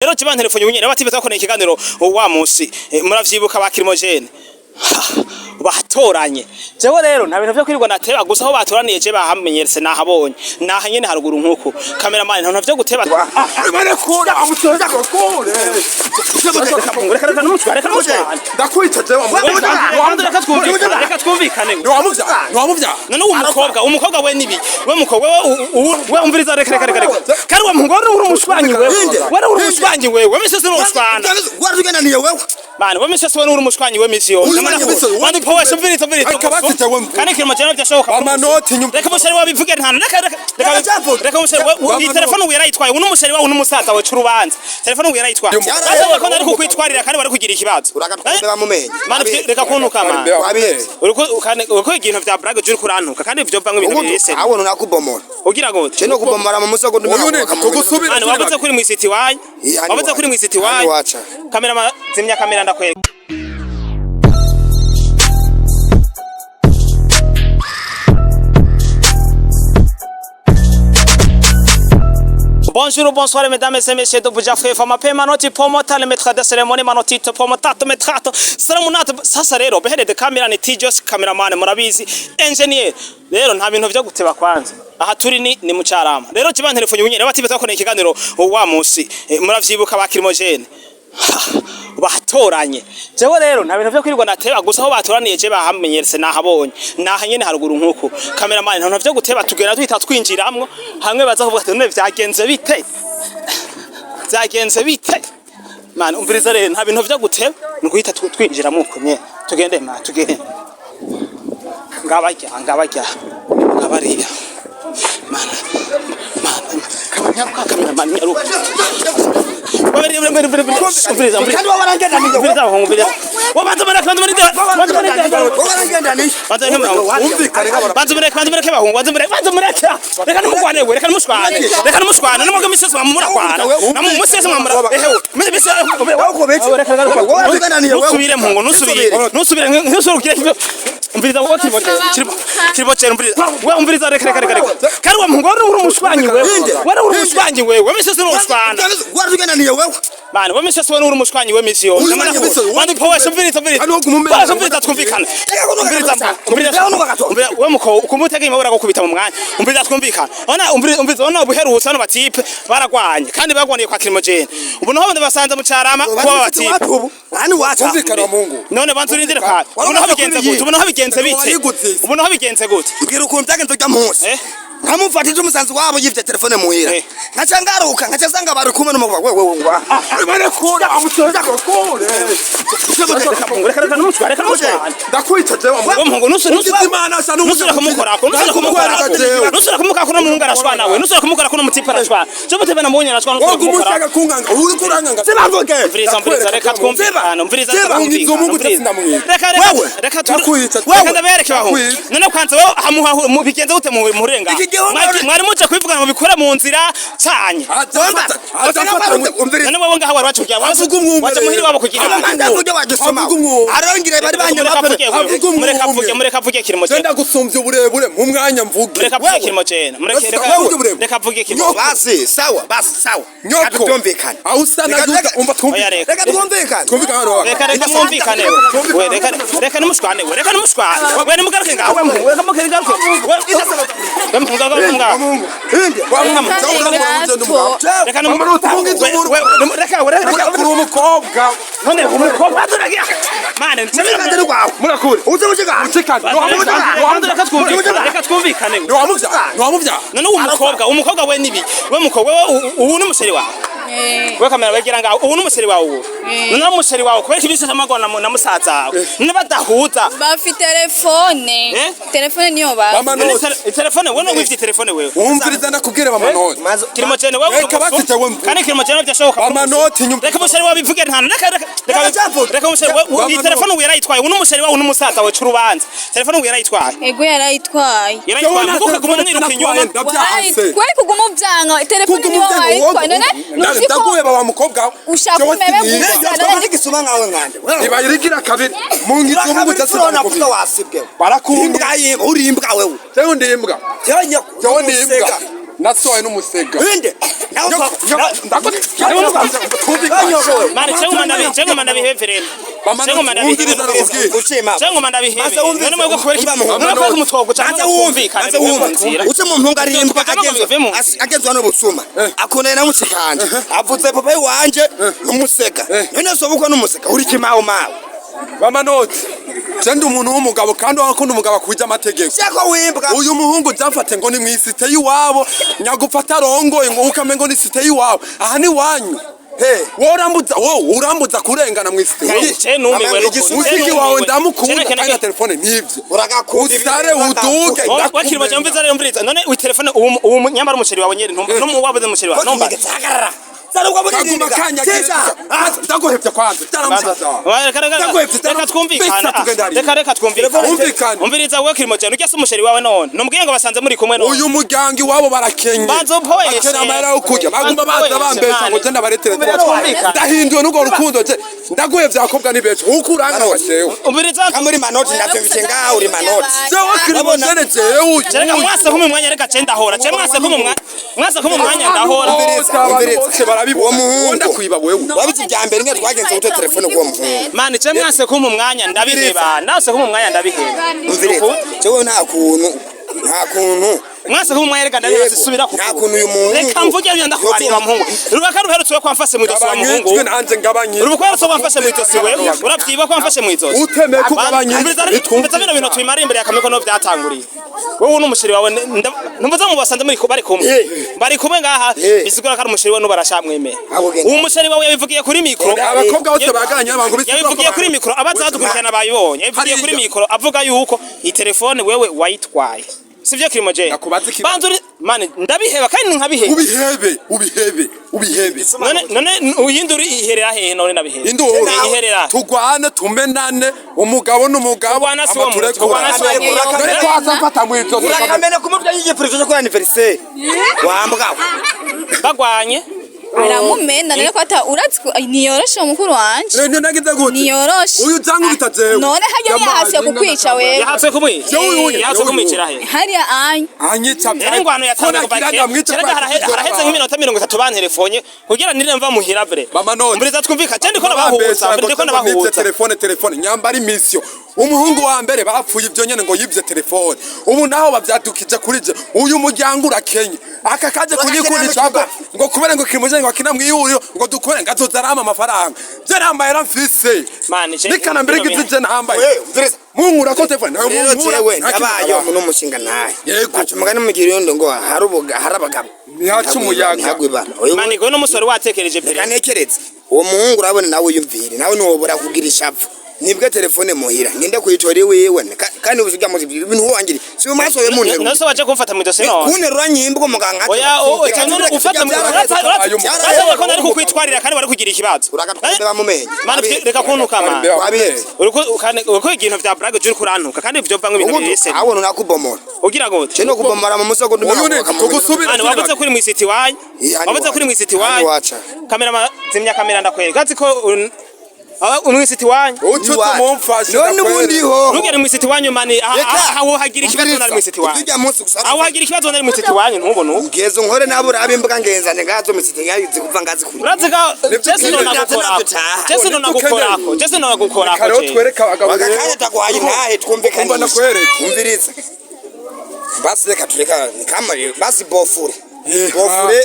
Rero kiba telefone nyine batibe takoneye ikiganiro wa musi muravyibuka bakirimogene batoranye jewe rero nta bintu byo kwirirwa nateba gusa aho batoraniye je bahamenyerese nahabonye naha nyene haruguru nkuko cameraman nta byo guteba bane kura amutoza kokore reka ndakwita jewe reka twumvikane wamuvya none umukobwa we nibi we mukobwa we umviriza reka kari wa mungoro uri umushwanyi we uri umushwanyi we misese n'ushwana gwarugena wewe Mani, wewe misese uri umushwanyi we misiyo wandi powe shumviriza kandi kirimo cyane byashoboka amanoti nyuma reka museri wabivuge ntana reka museri we telefone we yarayitwaye uno museri wa uno musaza we curubanza telefone we yarayitwaye ko nari kukwitwarira kandi bari kugira ikibazo bamumenye mani reka kunuka mani uriko igintu vya brage juri kurantuka kandi byo vamwe ibintu bise abona nakubomora ugira gute cyo no kubomora mu musago tugusubira mani wabuze kuri mu isiti wanyu wabuze kuri mu isiti wanyu kamera zimya kamera ndakwega Bonjour, bonsoir mesdames et messieurs de Bujafe Famape manoti pomota le maître de cérémonie manoti pomotato metrato salamunat sasa rero beherede kamera ni Tijos cameraman murabizi engineer rero nta bintu byo guteba kwanza aha turi ni mu Carama rero kiba telefone nyine batibe takoneye ikiganiro wa musi muravyibuka bakirimogene batoranye jewe rero nta bintu byo kwirirwa nateba gusa aho batoraniye je bahamenyerese nahabonye naha nyene haruguru nkuko cameraman nta byo guteba tugera twita twinjiramwo hamwe baza kuvuga ati none vyagenze bite man umviriza rero nta bintu byo guteba nukuhita twinjiramwo uko nye tugende ngabajya ngabariya man cameraman nyaruka Mani, wewe misese uri umushwanyi we misiyo wandi powe shumviriza twumvikana we muko kumutega imabura gukubita mu mwanya umviriza twumvikana ona ubuherutse no batipe baragwanye kandi bagwaniye kwa kirimogene ubu naho bande basanze mu Carama kuba batipe ani watumvikana Mungu none banzurindire kwa ubu naho bigenze gute ubwira ukuntu byagenze kujya munsi nkamufatije umusanzu wabo yivye telefone muhira nkacangaruka nkacasanga bari kumwe n'umugabo wewe bane kura amutoza kokore reka ndakwita jewe nusura kumukora kuno mungu arashwana we nusura kumukora kuno mutipa arashwana cyo mutebe na munye arashwana nusura kumukora kunganga uri kuranganga sinavuge mviriza reka twumvikana mviriza reka ndabereke baho none kwanza wowe hamuha bigenze gute mu renga mwari muje kwivugana mu bikora mu nzira cyanye none wowe ngaha wari wacugiye waje muhiri wabo kugira ndavuge wagisoma arongire bari mureka avuge kirimo cyane ndagusumbye uburebure mu mwanya mvuge mureka avuge kirimo cyane reka avuge kirimo basi sawa nyoko tumvikana aho usana umva twumvikana reka twumvikana reka mwumvikane reka numushwane we nimugaruke ngaho reka mugaruke umukobwa we nibi we mukobwa ubu n'umuseri wawe we kamera bagira ngaho ubu n'umuseri wawe none umuseri wawe kubera ibise amagona na musaza wawe nibadahuza bafite telefone niyo ba telefone we no wifite telefone we umviriza nakubwire bamanoti kirimo cyane wewe kandi kirimo cyane byashoboka bamanoti nyuma reka museri wabivuge ntana reka museri we telefone we yarayitwaye uno museri wawe n'umusaza we curubanza telefone we yarayitwaye ego yarayitwaye muko kumwe niruka inyuma kwari kuguma byanga telefone niyo wayitwaye none ndaguye baba mukobwa ushaka umebe gusa gisuma nkawe ngande ibayirigira kabiri mu ngizo mu gutasana kuvuga wasibwe barakumbwa uri imbwa wewe cyo ndimbwa cyo ndimbwa nasohoye n'umusega inde mani cengo mandabihevere cengo mandabihevere none mwebwe kubera mwebwe kumutwogo cyangwa kumvikana uce mu mpunga rimba agenzwa no busuma akone na musikanje avuze papa wanje umuseka none sobukwa n'umuseka uri kimawo mawo bamanoti Sende umuntu w'umugabo kandi wakunda umugabo akuje amategeko. Shako wimbwa. Uyu muhungu zamfate ngo ni mwisite yiwabo, nyagufata rongoye ngo ukamengo ni site yiwabo. Aha ni wanyu. Urambuza kurengana mwisite. Je numiwe n'umusiki wawe ndamukunda kandi telefone nivyo. Uragakunda usare uduke. Wakiri bajambiza rero mbiriza. None wi telefone uwo nyamara umuceri wawe nyeri no mu wabuze umuceri wawe. Nomba. Sarugwa muri ndinga. Sesa. Ndagohevye kwanza. Reka twumvikana. Reka twumvikana. Umviriza we kirimo cyane ujya umuceri wawe none. Nomubwiye ngo basanze muri kumwe none. Uyu muryango wabo barakenye. Banzo poye. Akena amara ukujya. Bagumba baza bambesha ngo tenda baretere. Ndahinduwe nugo rukundo je. Ndagohevye akobwa ni becho. Ukuranga washewe. Umviriza kamuri manoti ndavyumvise ngaho uri manoti. Jewe kirimo cyane jewe. Reka mwase kumwe mwanya reka cenda hora. Je mwase kumwe mwanya ndahora. Umviriza uwo muhungu kwiba wewe wabizi byambere nge twagenze gute telefone kwa muhungu mani je mwase kumwe mwanya ndabiheba nase kumwe mwanya ndabiheba umviriza jewe nta kuntu mwase kumwe mwanya reka ndabisubira ku nta kuntu uyu muhungu reka mvuge byo ndakwarira muhungu rubaka ruherutse kwa mfase mu idosi wa muhungu twe nanje ngabanye rubaka ruherutse kwa mfase mu idosi wewe urabyiba kwa mfase mu idosi utemeye kugabanye umviriza bino bintu twimara imbere yakameko no byatanguriye wowe n'umushiri wawe numvaza mu basanze muri bari kumwe ngaha bisigura ko ari umushiri we n'ubarashamwemeye uwo mushiri wawe yabivugiye kuri mikro abakobwa bose baganye abantu yabivugiye kuri mikro abazadukurikirana bayibonye yabivugiye kuri mikro avuga yuko iyi telefone wewe wayitwaye sivyo kirimo je banzuri mane ndabiheba kandi nkabiheba ubihebe none uyinduri iherera hehe none nabiheba induru iherera tugwane tumenane umugabo n'umugabo amatureko kwazamfata mwito urakamene kumutya yije privilege ko anniversaire wambwa bagwanye aramumenda none ko ata uratsko niyoroshe mukuru wanje none nagize gute niyoroshe uyu zangu bitazewe none hajya yahase kukwica we yahatse kumwicira he hariya anyica ingwano yatanga kubakira haraheze nk'iminota 30 bantelefone kugira nire mva muhira bre mbiriza twumvika cyane ko nabahuza ndiko nabahuza telefone nyambari mission umuhungu wa mbere bapfuye ibyo nyene ngo yibye telefone ubu naho bavyadukije kuri je uyu muryango urakenye aka kaje kunyikundisha ngo kubera ngo kimuje ngo akina mwiyuriro ngo dukore ngazozarama amafaranga je nambaye mfise mane je nikana mbere gitije nambaye munkura ko telefone nawe munkura we abayo muno mushinga naye acumugani mugiriyondo ngo harabagabo nihacu umuyaga mane ngo no musore watekereje mbere kanekeretse uwo muhungu urabone nawe uyumvire nawe nobora kugira ishavu nibwe telefone muhira ngende kuyitora wewe kandi uziga mu ibintu wangiri si umaso we muntu nose waje kumfata mu idose no kunterura nyimbo muganga oya cyane ufata mu ko nari kukwitwarira kandi bari kugira ikibazo uragatumbe bamumenye mane reka kuntuka ma wabiheze uriko igintu vya brag juri kurantuka kandi ivyo vanga ibintu bise abone nakubomora ugira ngo cyo no kubomora mu musogo ndumwe tugusubira ane wabuze kuri mu city wanyu wabuze kuri mu city wanyu kamera zimya kamera ndakwereka ati ko umwisiti wanyu ucuto mumfashe none ubundi ho ntugere mwisiti wanyu mani aho hagira ikibazo nari mwisiti wanyu aho hagira ikibazo nari mwisiti wanyu ntubone ugezo nkore nabo rabe imbwa ngenzane ngazo mwisiti yayizi kuva ngazi kuri urazika Jesse no nagukorako karo twereka abagabo bakakanya tagwaye nahe twumvikana umviriza basi reka tureka kama basi bofure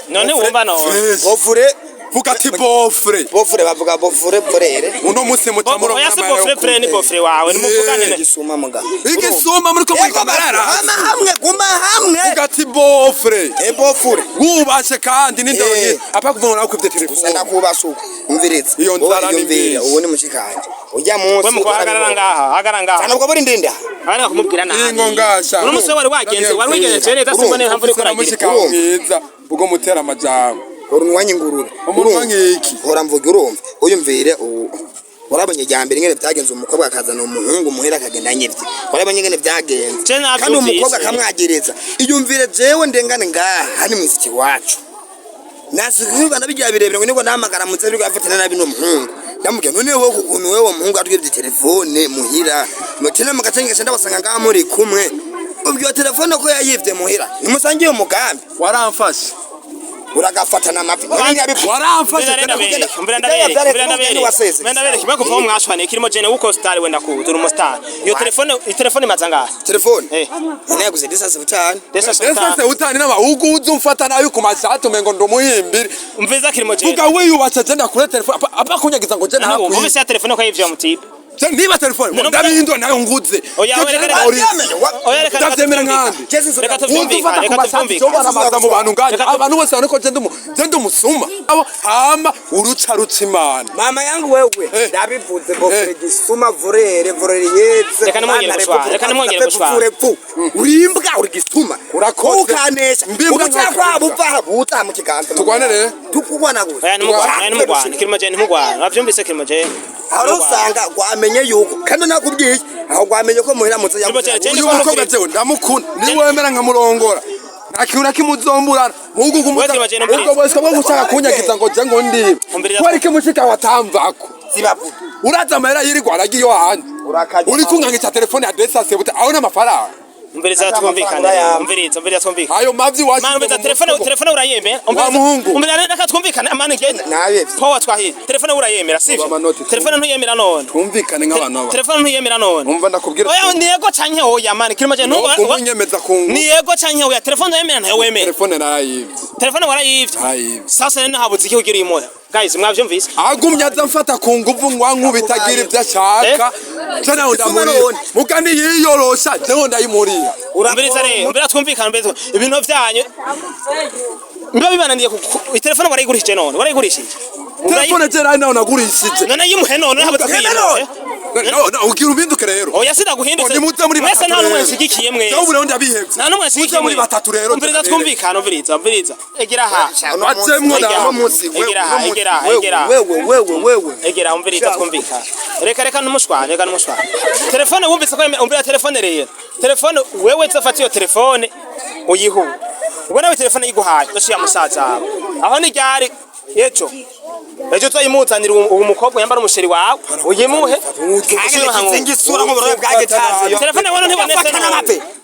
none wumva no bofure Bugatti bofre bavuga bofure porere uno musi mutamuro oya se bofre ni bofre wawe ni muvugane gisuma muga igisuma muri ko mwikamera guma hamwe Bugatti bofre bofure ubashe kandi n'indonye apakuvuna nako kwivye telefone usanga kubasuka umviriza iyo nzara n'imvira uwo ni mushikanje ujya munsi we muhagarara ngaha sana ubwo buri ndinda abana kumubwira nabi ingo ngasha uno musi wari wagenze neza simbone hamwe uri koragira mwiza ubwo mutera amajambo urunwanye ngurura umurwanyiki hora mvuga urumva uyumvire urabonye jyambere ngene byagenze umukobwa akazana umuhungu muhera akagenda nyirye urabonye ngene byagenze kandi umukobwa kamwagereza iyumvire jewe ndengane ngaha hani mwisiki wacu nasikwirwa nabigira birebire ngo niko namagara mutse biri gafatana nabi no muhungu namubye none wowe kukuntu wewe muhungu atwibye telefone muhira mutene mugacengesha ndabasanga ngaha muri kumwe ubwo telefone ko yayivye muhira nimusangiye umugambi waramfashe uragafatana amapi waramfashe mbere kiba kuva mwashwane kirimo jene uko star wenda ku turi mu star iyo telefone mazanga telefone none yaguze desase utani naba uguze umfata nayo ku mashato mengo ndumuhimbiri umviza kirimo jene uga wiyubatse jenda kure telefone apa kunyagiza ngo jena hapo umvise ya telefone ko yivye mutipe niba telefone ndabihindura nayo nguze oya ndavyemera nkandi reka tuvyumvikane mu bantu nganje abantu bose baniko jenda umusuma abo hama uruca imana mama yangu wewe ndabivuze bofre gisuma vorere yeze reka nimwongere gushwara urimbwa uri gisuma urakokanesha ubutakwa buva buta mu kiganza tugwanere tukugwana gusa oya nimugwana kirimo jene nimugwana bavyumvise kirimo jene arusanga gwamenye yuko kandi nakubwiye aho gwamenye ko muhira muze uyu mukobwa jewe ndamukunda ni wemera nkamurongora nakibura kimuzomburana mugu kumuta ubwo bose bwo gushaka kunyagiza ngo je ngo ndi kwari kimushika watamvako zibabu uraza amahera yirirwa aragiye wahandi uri kunkangitsa telefone ya desase buta aho n'amafaranga umviriza twumvikane umviriza twumvikane ayo mavyi washi mano beza telefone urayemera umviriza reka twumvikane amane genda nawe powa twahiye telefone urayemera sivyo telefone ntuyemera none twumvikane nk'abantu aba telefone ntuyemera none umva ndakubwira oya ndiyego canke oya mane kirimo je ntunyemeza kungu niyego canke oya telefone yemera ntayo wemera telefone narayivye telefone warayivye sasa rero habuze iki ugira imoya guys mwavyumvise agumya azamfata ku nguvu nkwankubitagira ibyo ashaka cyane ndamuri mugani yiyorosha jewe ndayimuriya umviriza rero mbere twumvikana mbere ibintu vyanyu mba bibananiye telefone warayigurishije none warayigurishije telefone je nayo nagurishije none yimuhe none habuze kuyimura ugira ubinduke rero oya sida guhindutse mwese nta numwe nsigikiye mwe cyo bure ndabihevye nta numwe nsigikiye muri batatu rero umviriza twumvikana umviriza egera ha wacemwe na munsi wewe egera umviriza twumvikana reka numushwane telefone wumvise ko umvira telefone rero telefone wewe zafata iyo telefone uyihu ubwo nawe telefone yiguhaye ndashiya musaza aho ni ryari ejo twayimuzanira umukobwa yambara umusheri wawe uyimuhe ngisura nk'uburobe bwagetaze telefone yawe ntibonetse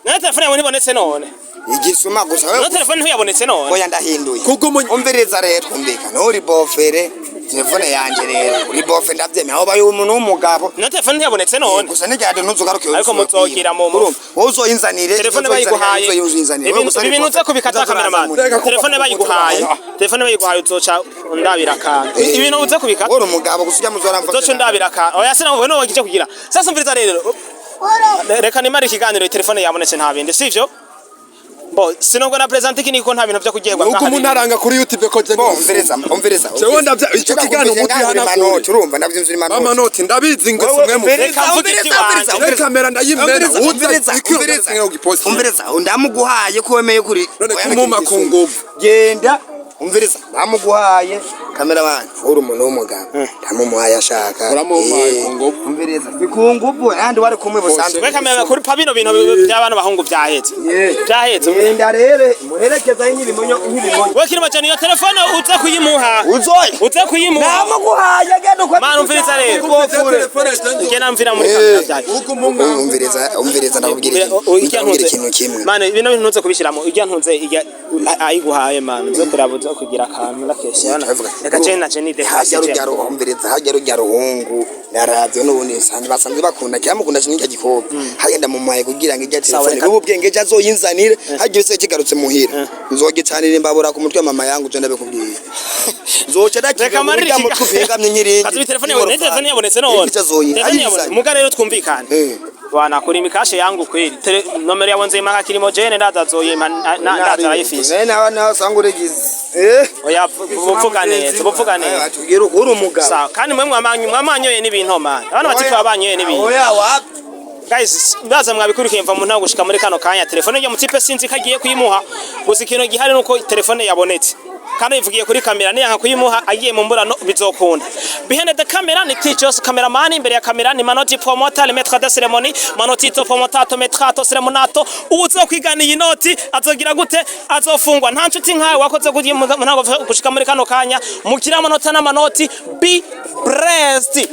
none telefone yawe ntibonetse none igisuma gusa wewe telefone ntiyabonetse none oya ndahinduye umviriza rero twumvikana uri bofere telefone yanje rero uri bofe ndavyemeye aho bayo umuntu w'umugabo no telefone ntiyabonetse none gusa n'igihe ntuzugaruke ariko muzogira mu wowe uzoyinzanire telefone bayiguhaye ibintu uze kubikata cameraman telefone bayiguhaye uzoca ndabira kandi ibintu uze kubikata uri umugabo gusujya muzora mfata uzoca ndabira kandi oya sina wowe no wagiye kugira sasa umviriza rero reka nimara ikiganiro telefone yabonetse nta bindi sivyo bo sinongo na present iki niko nta bintu byo kugiyegwa uko umuntu aranga kuri YouTube ko je umviriza jewe ndavya icyo kiganiro umuti hana ko turumva ndavyinzira mama noti ndabizi ngo simwe mu kamera ndayimena umviriza ndamuguhaye ko wemeye kuri none kumuma kunguvu genda umviriza ndamuguhaye kamera bana uri umuntu w'umugabo ndamumuhaye ashaka uramuhaye kunguvu umviriza bikunguvu kandi wari kumwe busanzwe we kamera kuri pabino bintu by'abana bahungu byahetse genda rero muherekeza nk'ibimonyo we kirimo cyane iyo telefone uza kuyimuha uza kuyimuha ndamuguhaye genda uko mana umviriza rero gena mvira muri kamera byaje umviriza ndabwira ikintu kimwe mana ibintu ntuze kubishiramo ijya ntuze ayiguhaye mana zo kurabuza kugira akantu nakeshana reka cene nacene ide hasi hajya rujya ruhungu naravyo n'ubundi basanzwe bakunda cyamukunda kinijya gikobwa hagenda mu maye kugira ngo ijya telefone ubu bwenge je azoyinzanire hajye se kigarutse muhira nzogicanira imbabura ku mutwe mama yangu je ndabikubwiye zoca reka marira mutupingamye nkiri ati telefone yabonetse none muga rero twumvikane bana kuri mikashe yangu kweli nomero yabo nzima kakirimo jene ndazazoyima ndazayifise nawe sanguregize oya bupfugane atubwira uri umugabo sawa kandi mwe mwamanyoye n'ibintu man abana batiki babanyoye n'ibintu oya wa guys ndaza mwabikurikiye mva muntu gushika muri kano kanya telefone yo mutipe sinzi kagiye kuyimuha gusa ikintu gihari nuko telefone yabonetse kandi ivugiye kuri kamera niyanka kuyimuha agiye mu mburano bizokunda behind the camera ni teachers cameraman imbere ya kamera ni Manoti promoter le maître de cérémonie Manoti promotato metrato ceremonato uzo kwigana iyi noti azogira gute azofungwa nta nshuti nkawe wakoze kugiye ntago gushika muri kano kanya mukira amanota n'amanoti be blessed